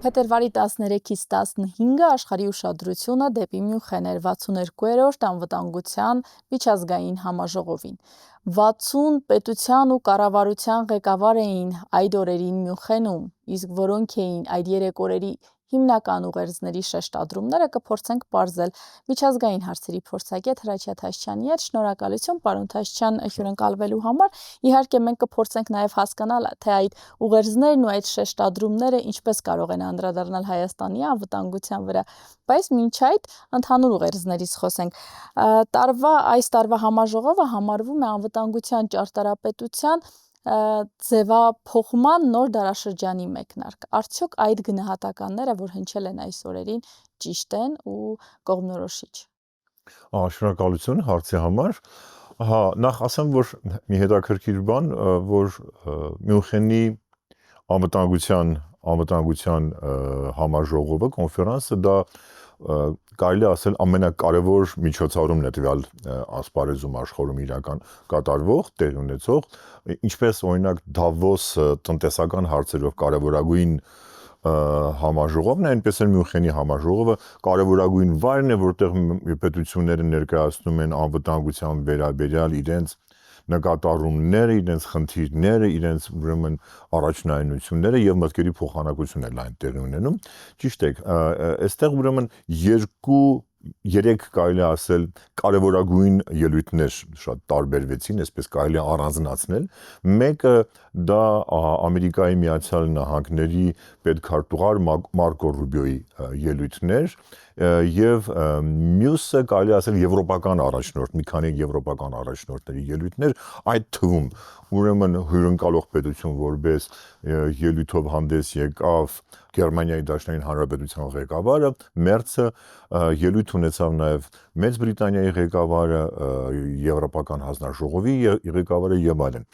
Փետրվարի 13-ից 15-ը աշխարհի ուշադրությունը դեպի Մյունխեն էր 62-րդ անվտանգության միջազգային համաժողովին։ 60 պետության ու կառավարության ղեկավար էին այդ օրերին Մյունխենում, իսկ որոնք էին այդ 3 օրերի հիմնական ուղերձների շեշտադրումները կփորձենք պարզել միջազգային հարցերի փորձագետ Հրաչյա Թաշչյանի հետ։ Շնորհակալություն պարոն Թաշչյան հյուրընկալվելու համար։ Իհարկե մենք կփորձենք նաև հասկանալ, թե այդ ուղերձներն ու այդ շեշտադրումները ինչպես կարող են անդրադառնալ Հայաստանի անվտանգության վրա, բայց մինչ այդ ընդհանուր ուղերձներից խոսենք։ Այս տարվա համաժողովը համարվում է անվտանգության ճարտարապետության ձևափոխման նոր դարաշրջանի մեկնարկ։ Արդյոք այդ գնահատականները, որ հնչել են այս օրերին, ճիշտ են ու կողմնորոշիչ։ Շնորհակալություն հարցի համար։ Նախ ասեմ, որ մի հետաքրքիր բան, որ Մյունխենի անվտանգության համաժողովը, կոնֆերանսը դա կարելի ասել ամենակարևոր միջոցառումն է տվյալ ասպարեզում աշխարհում իրական կատարվող, տեղ ունեցող, ինչպես օրինակ Դավոս տնտեսական հարցերով կարևորագույն համաժողովն է, այնպես էլ Մյունխենի համաժողովը կարևորագույն վայրն է, որտեղ պետությունները ներկայացնում են անվտանգության վերաբերյալ իրենց նկատառումները, իրենց խնդիրները, իրենց ուրեմն առաջնայինությունները եւ մտքերի փոխանակություն էլ այնտեղ ունենում։ Ճիշտ է, այստեղ ուրեմն 2-3 կարելի ասել կարևորագույն ելույթներ շատ տարբերվեցին, այսպես կարելի առանձնացնել։ Մեկը դա Ամերիկայի Միացյալ Նահանգների պետքարտուղար Մարկո Ռուբիոյի ելույթն էր եւ մյուսը կարելի ասել եվրոպական առաջնորդ, մի քանի եվրոպական առաջնորդների ելույթներ, այդ թվում ուրեմն հյուրընկալող պետություն որպես ելույթով հանդես եկավ Գերմանիայի Դաշնային Հանրապետության ղեկավարը, Մերցը, ելույթ ունեցավ նաև Մեծ Բրիտանիայի ղեկավարը, Եվրոպական հանձնաժողովի ղեկավարը եւ այլն։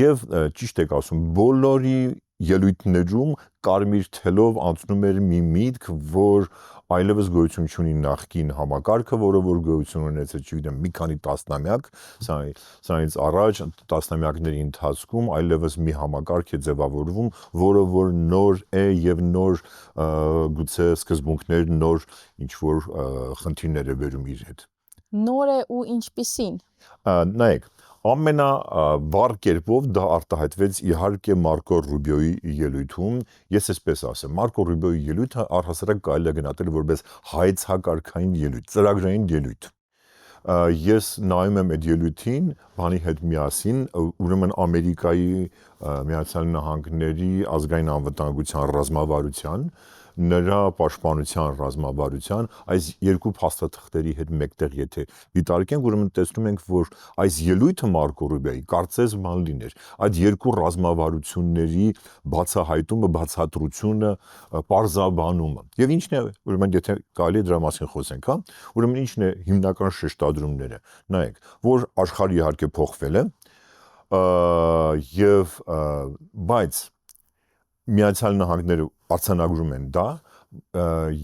Եվ ճիշտ եք ասում, բոլորի ելույթներում կարմիր թելով անցնում էր մի միտք, որ այլևս գոյություն չունի նախկին համակարգը, որը որ գոյություն ունեցել, չգիտեմ, մի քանի տասնամյակ, սրանից առաջ տասնամյակների ընթացքում այլևս մի համակարգ է ձևավորվում, որը որ նոր է եւ նոր գուցե սկզբունքներ, նոր ինչ որ խնդիրներ է բերում իր հետ։ Նոր է ու ինչպիսին։ Նայեք, ամենավառ կերպով դա արտահայտվեց իհարկե Մարկո Ռուբիոյի ելույթում, ես այսպես ասեմ, Մարկո Ռուբիոյի ելույթը առհասարակ կարելի է գնահատել որպես հայեցակարգային ելույթ, ծրագրային ելույթ։ Ես նայում եմ այդ ելույթին, բանի հետ միասին, ուրեմն Ամերիկայի Միացյալ Նահանգների ազգային անվտանգության ռազմավարության, նրա պաշտպանության ռազմավարության այս երկու փաստաթղթերի հետ մեկտեղ եթե դիտարկենք, ուրեմն տեսնում ենք, որ այս ելույթը Մարկո Ռուբիոյի կարծես բան լիներ, այդ երկու ռազմավարությունների բացահայտումը, բացատրությունը, պարզաբանումը։ Եվ ինչն է, ուրեմն եթե կարելի է դրա մասին խոսենք, հա, ուրեմն ինչն է հիմնական շեշտադրումները։ Նայեք, որ աշխարհը իհարկե փոխվել է, եւ բայց Միացյալ Նահանգները արձանագրում են դա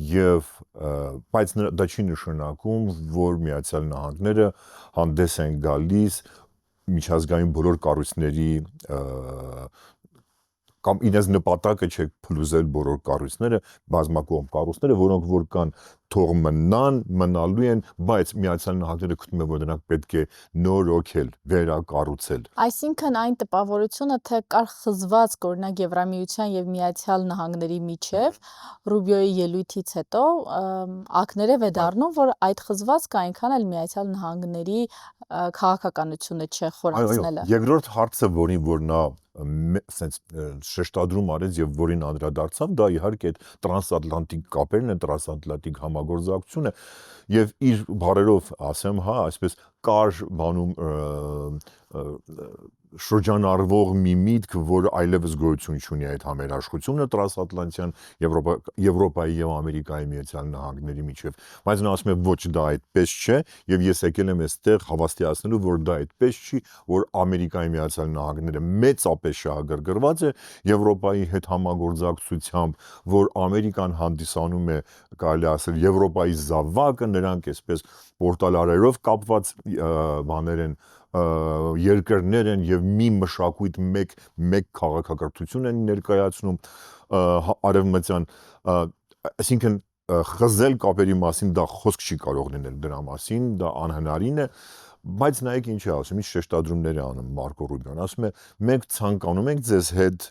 եւ բայց դա չի նշանակում, որ Միացյալ Նահանգները հանդես են գալիս միջազգային բոլոր կառույցների կամ իրենց նպատակը չէ փլուզել բոլոր կառույցները, բազմակողմ կառույցները, որոնք որ կան թող մնալու են, բայց Միացյալ Նահանգները գտնում է, որ նրանք պետք է նորոգել, վերակառուցել։ Այսինքն այն տպավորությունը, թե կար խզվածք օրինակ Եվրամիության եւ Միացյալ Նահանգների միջև Ռուբիոյի ելույթից հետո ակներև է դառնում, որ այդ խզվածքը այնքան էլ Միացյալ Նահանգների քաղաքականությունը չէ խորացնելը։ Երկրորդ հարցը, որին որ նա sense շեշտադրում արեց եւ որին անդրադարձավ, դա իհարկե այդ տրանսատլանտիկ կապերն են, տրանսատլանտիկ համագործակցությունը եւ իր բառերով ասեմ, հա, այսպես կար բանում շրջանառվող մի միտք, որ այլևս գոյություն չունի այդ համերաշխությունը տրանսատլանտյան Եվրոպայի եւ Ամերիկայի Միացյալ Նահանգների միջև, բայց նա ասում է ոչ, դա այդպես չէ եւ ես եկել եմ այստեղ հավաստիացնելու, որ դա այդպես չի, որ Ամերիկայի Միացյալ Նահանգները մեծապես շահագրգռված է Եվրոպայի հետ համագործակցությամբ, որ Ամերիկան հանդիսանում է, կարելի ասել, Եվրոպայի զավակը, նրանք այսպես պորտալարերով կապված բաներ են երկրներ են եւ մի մշակույթ մեկ քաղաքակրթություն են ներկայացնում արևմտյան, այսինքն խզել կապերի մասին դա խոսք չի կարող լինել դրա մասին, դա անհնարին է, բայց նայեք ինչ է ասում, ինչ շեշտադրումներ է անում Մարկո Ռուբիոն, ասում է մենք ցանկանում ենք ձեզ հետ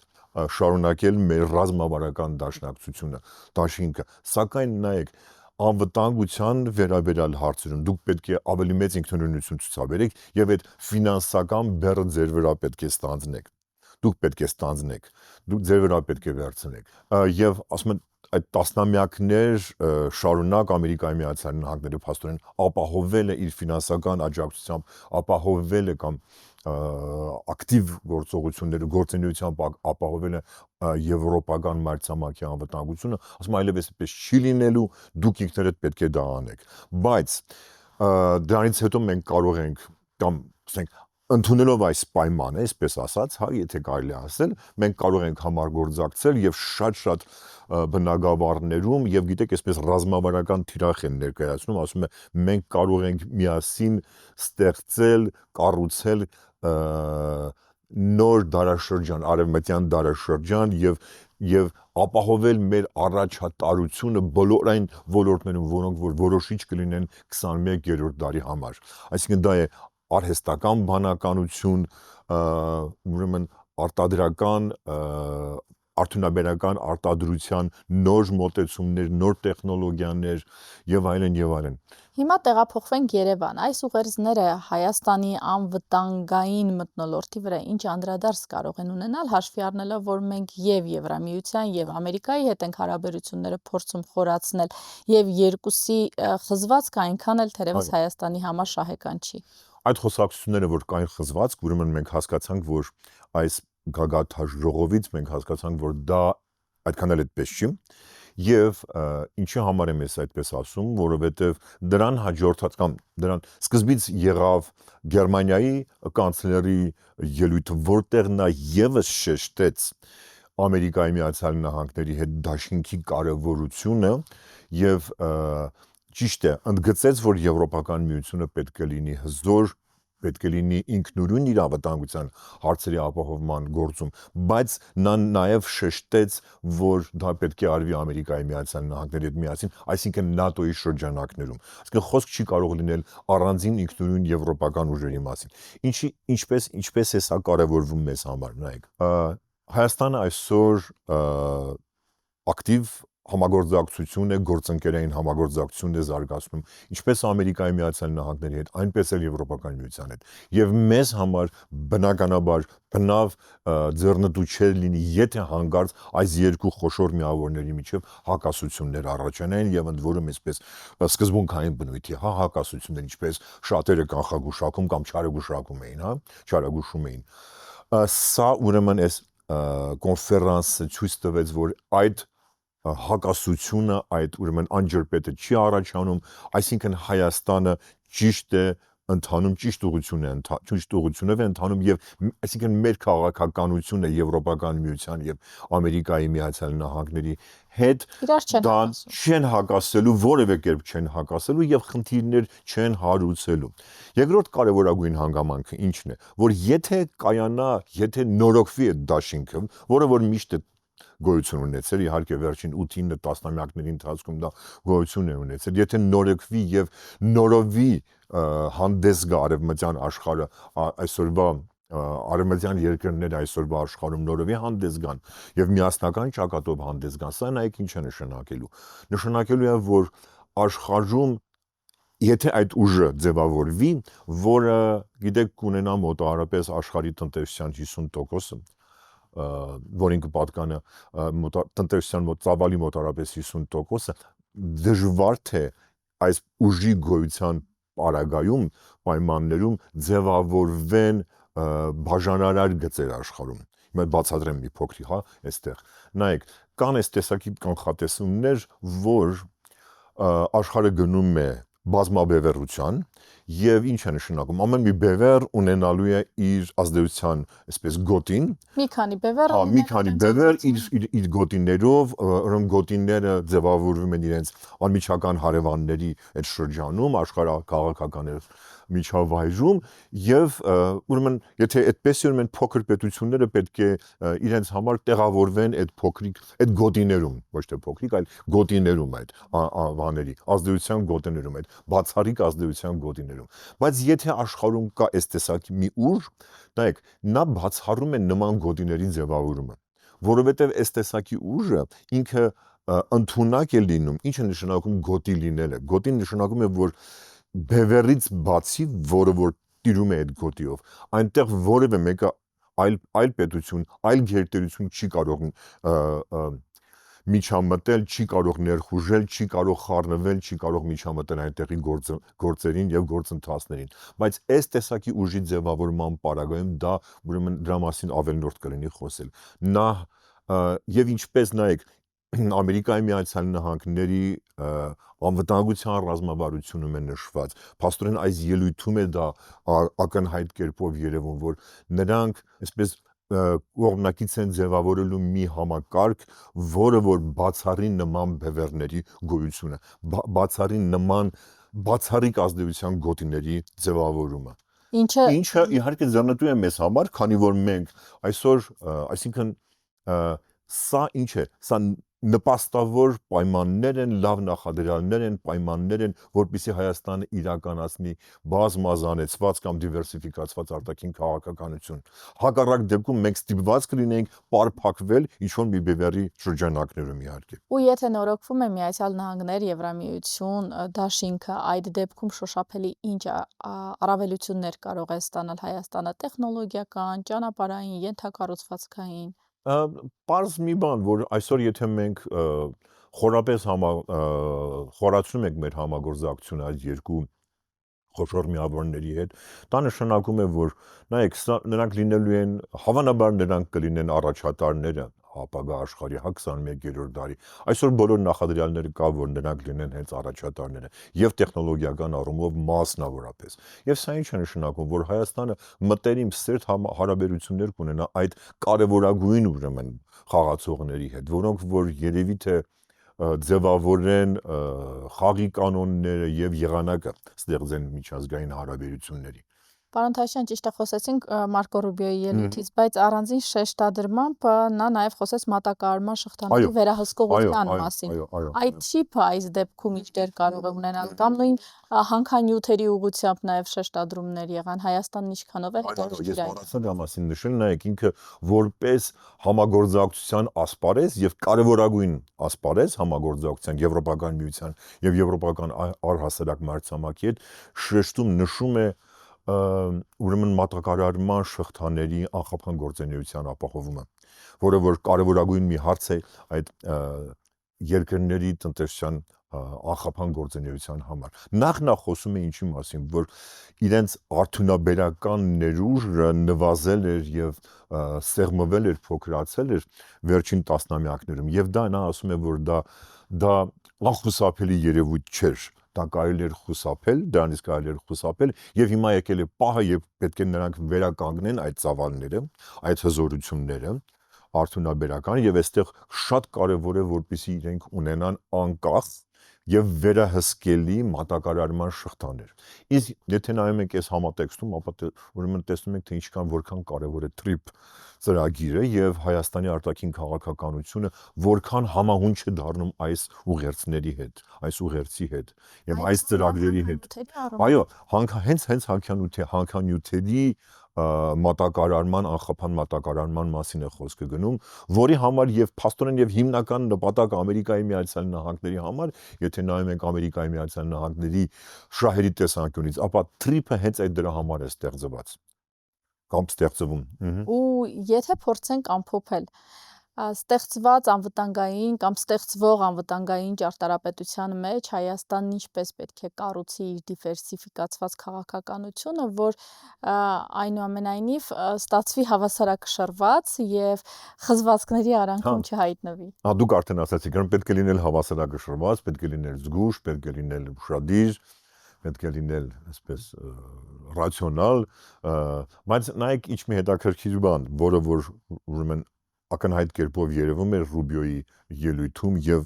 շարունակել մեր ռազմավարական դաշնակցությունը, դաշինքը, սակայն նայեք անվտանգության վերաբերյալ հարցերում դուք պետք է ավելի մեծ ինքնուրույնություն ցուցաբերեք եւ այդ ֆինանսական բեռը ձեր վրա պետք է ստանձնեք, դուք պետք է ստանձնեք, դուք ձեր վրա պետք է վերցնեք եւ ասում են այդ տասնամյակներ շարունակ Ամերիկայի Միացյալ Նահանգները փաստորեն ապահովել է իր ֆինանսական աջակցությամբ, ապահովել է կամ ակտիվ գործողությունները, գործունեությամբ ապահովել է եվրոպական մայրցամաքի անվտանգությունը, ասում այլևս այդպես չի լինելու, դուք ինքներդ պետք է դա անեք, բայց դրանից հետո մենք կարող ենք կամ ասենք ընդունելով այս պայմանը, այսպես ասած, հա, եթե կարելի է ասել, մենք կարող ենք համագործակցել եւ շատ բնագավառներում եւ գիտեք, այսպես ռազմավարական թիրախ են ներկայացնում, ասում է մենք կարող ենք միասին ստեղծել, կառուցել նոր դարաշրջան, արևմտյան դարաշրջան եւ ապահովել մեր առաջատարությունը բոլոր այն ոլորտներում, որոնք որ որոշիչ կլինեն 21-րդ դարի համար։ Այսինքն դա է արհեստական բանականություն, ուրեմն արտադրական, արդյունաբերական արտադրության նոր մոտեցումներ, նոր տեխնոլոգիաներ եւ այլն եւ այլն։ Հիմա տեղափոխվենք Երևան։ Այս ուղերձները Հայաստանի անվտանգային մթնոլորտի վրա ինչ անդրադարձ կարող են ունենալ, հաշվի առնելով, որ մենք եւ Եվրամիության եւ Ամերիկայի հետ ենք հարաբերությունները փորձում խորացնել եւ երկուսի խզվածքը այնքան էլ թերևս Հայաստանի համար շահեկան չի։ Այդ խոսակցությունները, որ կային խզվածք, ուրեմն մենք հասկացանք, որ այս գագաթաժողովից մենք հասկացանք, որ դա այդքան էլ այդպես չի եւ ինչի համար եմ ես այդպես ասում, որովհետեւ դրան հաջորդած կամ դրան սկզբից եղավ Գերմանիայի կանցլերի ելույթը, որտեղ նա եւս շեշտեց Ամերիկայի Միացյալ Նահանգների հետ դաշինքի կարեւորությունը եւ ճիշտ է, ընդգծեց, որ Եվրոպական միությունը պետք է լինի հզոր, պետք է լինի ինքնուրույն իր անվտանգության հարցերի ապահովման գործում, բայց նա նաև շեշտեց, որ դա պետք է արվի Ամերիկայի Միացյալ Նահանգների հետ միասին, այսինքն ՆԱՏՕ-ի շրջանակներում։ Այսինքն խոսք չի կարող լինել առանձին ինքնուրույն եվրոպական ուժերի մասին։ Ինչպես է սա կարևորվում մեզ համար, նայեք։ Հայաստանը այսօր ակտիվ համագործակցություն է, գործընկերային համագործակցություն է զարգացնում, ինչպես Ամերիկայի Միացյալ Նահանգների հետ, այնպես էլ Եվրոպական միության հետ։ Եվ մեզ համար բնականաբար բնավ ձեռնտու չէր լինի, եթե հանկարծ այս երկու խոշոր միավորների միջև հակասություններ առաջանային եւ ընդ որում այսպես սկզբունքային բնույթի, հա, հակասություններ, ինչպես շատերը կանխագուշակում կամ չարագուշակում էին, հա, չարագուշում էին։ Սա ուրեմն այս կոնֆերանսը ցույց տվեց, որ այդ հակասությունը այդ ուրեմն անջրպետը չի առաջանում, այսինքն Հայաստանը ճիշտ է ընթանում, ճիշտ ուղղությունով է ընթանում եւ այսինքն մեր քաղաքականությունը Եվրոպական միության եւ Ամերիկայի Միացյալ Նահանգների հետ չեն հակասելու, որևէ կերպ չեն հակասելու եւ խնդիրներ չեն հարուցելու։ Երկրորդ կարևորագույն հանգամանքը ինչն է, որ եթե կայանա, եթե նորոգվի այդ դաշինքը, որը որ միշտ գոյություն ունեցել, իհարկե վերջին 8-9 տասնամյակների ընթացքում դա գոյություն է ունեցել, եթե նորոգվի եւ նորովի հանդես գա արևմտյան աշխարհը, այսօրվա արևմտյան երկրները այսօրվա աշխարհում նորովի հանդես գան եւ միասնական ճակատով հանդես գան, սա նայեք ինչ է նշանակելու։ Նշանակելու է, որ աշխարհում եթե այդ ուժը ձևավորվի, որը գիտեք կունենա մոտավորապես աշխարհի տնտեսության 50%-ը, որին կպատկանա տնտեսության ծավալի մոտավորապես 50%-ը, դժվար թե այս ուժի գոյության պարագայում, պայմաններում ձևավորվեն բաժանարար գծեր աշխարհում։ Հիմա բացատրեմ մի փոքրիկ, հա, այստեղ։ Նայեք, կան այս տեսակի կանխատեսումներ, որ աշխարհը գնում է բազմաբևեռության, Եվ ինչ է նշանակում, ամեն մի բևեռ ունենալու է իր ազդեցության, այսպես գոտին, Մի քանի բևեռ մի քանի բևեռ իր գոտիներով, ուրեմն գոտիները ձևավորվում են իրենց անմիջական հարևանների այդ շրջանում, աշխարհաքաղաքական միջավայրում եւ ուրեմն եթե այդպես ուրեմն փոքր պետությունները պետք է իրենց համար տեղավորվեն այդ փոքրիկ այդ գոտիներում, ոչ թե փոքրիկ, այլ գոտիներում այդ բաների, ազդեցության գոտիներում այդ բացառիկ ազդեցության գոտիներում։ Բայց եթե աշխարհում կա այս տեսակի մի ուժ, նայեք, նա բացառում է նման գոտիների ձևավորումը, որովհետեւ այս տեսակի ուժը ինքը ընդունակ է լինում, ինչը նշանակում գոտի լինելը։ Գոտին նշանակում է, որ բևեռից բացի, որը որ տիրում է այդ գոտիով, այնտեղ որևէ մեկը այլ պետություն, այլ գերտերություն չի կարող միջամտել, չի կարող ներխուժել, չի կարող խառնվել, չի կարող միջամտել այնտեղի գործերին եւ գործընթացներին։ Բայց այս տեսակի ուժի ձևավորման պարագայում դա ուրեմն դրա մասին ավելորդ կլինի խոսել։ Նա եւ ինչպես նայեք Ամերիկայի Միացյալ Նահանգների անվտանգության ռազմավարությունում է նշված, փաստորեն այս ելույթում է դա ակնհայտ կերպով երևում, որ նրանք այսպես կողմնակից են ձևավորելու մի համակարգ, որը որ բացառի նման բևեռների գոյությունը, բացառի նման բացառիկ ազդեցության գոտիների ձևավորումը։ Ինչը իհարկե ձեռնտու է մեզ համար, քանի որ մենք այսօր, այսինքն սա ինչ է, սա նպաստավոր պայմաններ են, լավ նախադրյալներ են, պայմաններ են, որպեսզի Հայաստանը իրականացնի բազմազանեցված կամ դիվերսիֆիկացված արտաքին քաղաքականություն։ Հակառակ դեպքում մենք ստիպված կլինենք պարփակվել ինչ-որ մի բևեռի շրջանակներում իհարկե։ Ու եթե նորոգվում է Միացյալ Նահանգներ, Եվրամիություն, դաշինքը, այդ դեպքում շոշափելի ինչ առավելություններ կարող է ստանալ Հայաստանը տեխնոլոգիական, ճանապարհային, ենթակառուցվածքային։ Պարզ մի բան, որ այսօր եթե մենք խորապես խորացնում ենք մեր համագործակցությունը այդ երկու խոշոր միավորների հետ, դա նշանակում է, որ նայեք, նրանք լինելու են, հավանաբար նրանք կլինեն առաջատարները ապագա աշխարհի 21-րդ դարի։ Այսօր բոլոր նախադրյալները կա, որ նրանք լինեն հենց առաջատարները եւ տեխնոլոգիական առումով մասնավորապես։ Եվ սա ինչ է նշանակում, որ Հայաստանը մտերիմ սերտ հարաբերություններ կունենա այդ կարևորագույն ուրեմն խաղացողների հետ, որոնք որ երևի թե ձևավորեն խաղի կանոնները եւ եղանակը ստեղծեն միջազգային հարաբերությունների։ Պարոն Թաշյան, ճիշտ է խոսեցինք Մարկո Ռուբիոյի ելույթից, բայց առանձին շեշտադրմամբ նա նաև խոսեց մատակարարման շղթաների վերահսկողության մասին։ Այդ չիփը այս դեպքում ինչ դեր կարող է ունենալ, կամ նույն հանքանյութերի ուղղությամբ նաև շեշտադրումներ եղան, Հայաստանն ինչքանով է հետաքրքիր։ Ես մոռացա դա մասին նշել, նայեք ինքը որպես համագործակցության ասպարեզ եւ կարևորագույն ասպարեզ համագործակցության Եվրոպական միության եւ Եվրոպական առհասարակ մայրցամաքի հետ շեշտում նշում է ուրեմն մատակարարման շղթաների անխափան գործունեության ապահովումը, որը որ կարևորագույն մի հարց է այդ երկրների տնտեսության անխափան գործունեության համար։ Նախ խոսում է ինչի մասին, որ իրենց արդյունաբերական ներուժը նվազել էր եւ սեղմվել էր, փոքրացել էր վերջին տասնամյակներում եւ դա նա ասում է, որ դա անխուսափելի երևույթ չէր, դա կարելի էր խուսափել, դրանից կարելի էր խուսափել եւ հիմա եկել է պահը եւ պետք է նրանք վերականգնեն այդ ծավալները, այդ հզորությունները արդյունաբերական եւ այստեղ շատ կարեւոր է որպեսզի իրենք ունենան անկախ եւ վերահսկելի մատակարարման շղթաներ։ Իսկ եթե նայում ենք այս համատեքստում, ապա ուրեմն տեսնում ենք թե որքան կարեւոր է TRIP ծրագիրը եւ Հայաստանի արտաքին քաղաքականությունը որքան համահունչ է դառնում այս ուղերձների հետ, այս ուղերձի հետ եւ այս ծրագրերի հետ։ Այո, հենց հանքանյութերի մատակարարման, անխափան մատակարարման մասին է խոսքը գնում, որի համար եւ փաստորեն եւ հիմնական նպատակը Ամերիկայի Միացյալ Նահանգների համար, եթե նայում ենք Ամերիկայի Միացյալ Նահանգների շահերի տեսանկյունից, ապա TRIP-ը հենց այդ դրա համար է ստեղծված կամ ստեղծվում։ Ու եթե փորձենք ամփոփել ստեղծված անվտանգային կամ ստեղծվող անվտանգային ճարտարապետության մեջ Հայաստանն ինչպես պետք է կառուցի իր դիվերսիֆիկացված քաղաքականությունը, որ այնուամենայնիվ ստացվի հավասարակշռված եւ խզվածքների արանքում չհայտնվի։ Դուք արդեն ասացիք, պետք է լինել հավասարակշռված, պետք է լինել զգուշ, պետք է լինել ուշադիր, պետք է լինել այսպես ռացիոնալ, բայց նայեք ինչ մի հետաքրքիր բան, որը որ ուրեմն ակնհայտ կերպով երևում էր Ռուբիոյի ելույթում եւ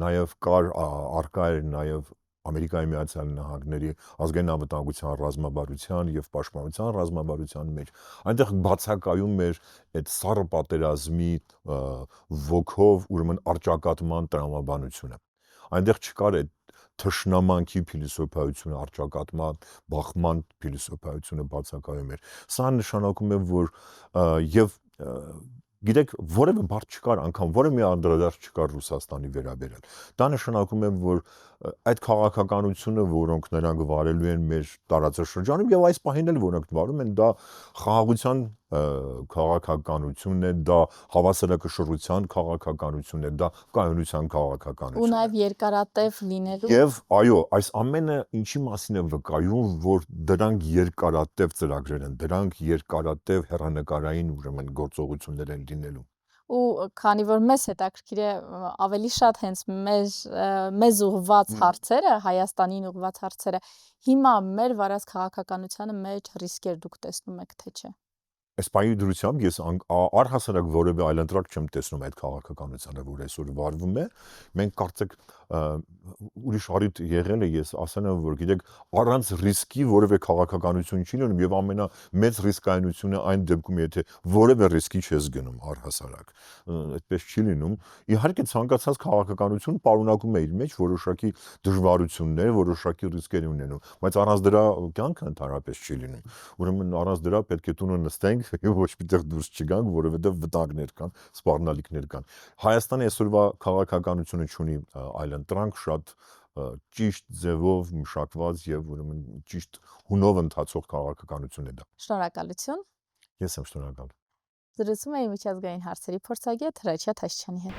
նաեւ կար արկա էր նաեւ Ամերիկայի Միացյալ Նահանգների ազգային անվտանգության ռազմավարության եւ պաշտպանության ռազմավարության մեջ այնտեղ բացակայում էր այդ սառը պատերազմի ոգով ուրեմն արճակատման տրամաբանությունը այնտեղ չկար այդ թշնամանքի փիլիսոփայությունը արճակատման բախման փիլիսոփայությունը բացակայում էր սա նշանակում է որ եւ գիտեք որևէ բառ չկար անգամ որևէ մի անդրադարձ չկար Ռուսաստանի վերաբերյալ դա նշանակում է որ այդ քաղաքականությունը որոնք նրանք վարելու են մեր տարածաշրջանում եւ այս պահին էլ որոնք վարում են դա խաղաղության քաղաքականությունն է դա հավասարակշռության քաղաքականությունն է դա կայունության քաղաքականությունն է ու նաեւ երկարատև լինելու եւ այո այս ամենը ինչի մասին է վկայում որ դրանք երկարատև ծրագրեր են դրանք երկարատև հեռանկարային ուրեմն գործողություններ են լինելու ու քանի որ մեզ հետաքրքիր է ավելի շատ հենց մեզ ուղղված հարցերը Հայաստանին ուղղված հարցերը հիմա մեր վարած քաղաքականությանը մեջ ռիսկեր դուք տեսնում եք թե չէ Այս պահի դրությամբ ես առհասարակ որևէ այլընտրակ չեմ տեսնում այդ քաղաքականությանը, որ այսօր վարվում է։ Մենք կարծեք ուրիշ առիթ եղել է, ես ասել եմ, որ գիտեք, առանց ռիսկի որևէ քաղաքականություն չի լինում եւ ամենամեծ ռիսկայնությունը այն դեպքում, եթե որևէ ռիսկի չես գնում առհասարակ։ Այդպես չի լինում։ Իհարկե ցանկացած քաղաքականություն պարունակում է իր մեջ որոշակի դժվարություններ, որոշակի ռիսկեր ունենում, բայց առանց դրա կյանքը ընդհանրապես չի լինում։ Ուրեմն առանց դրա պետք է տունը նստենք եւ ոչ միտեղ դուրս չգանք, որովհետեւ վտանգներ կան, սպառնալիքներ կան։ Հայաստանը այսօրվա քաղաքականությունը ունի այլընտրանք շատ ճիշտ ձևով մշակված եւ ուրեմն ճիշտ հունով ընթացող քաղաքականություն է դա։ Շնորհակալություն։ Ես եմ շնորհակալ։ Զրուցում էի միջազգային հարցերի փորձագետ Հրաչյա Թաշչյանի հետ։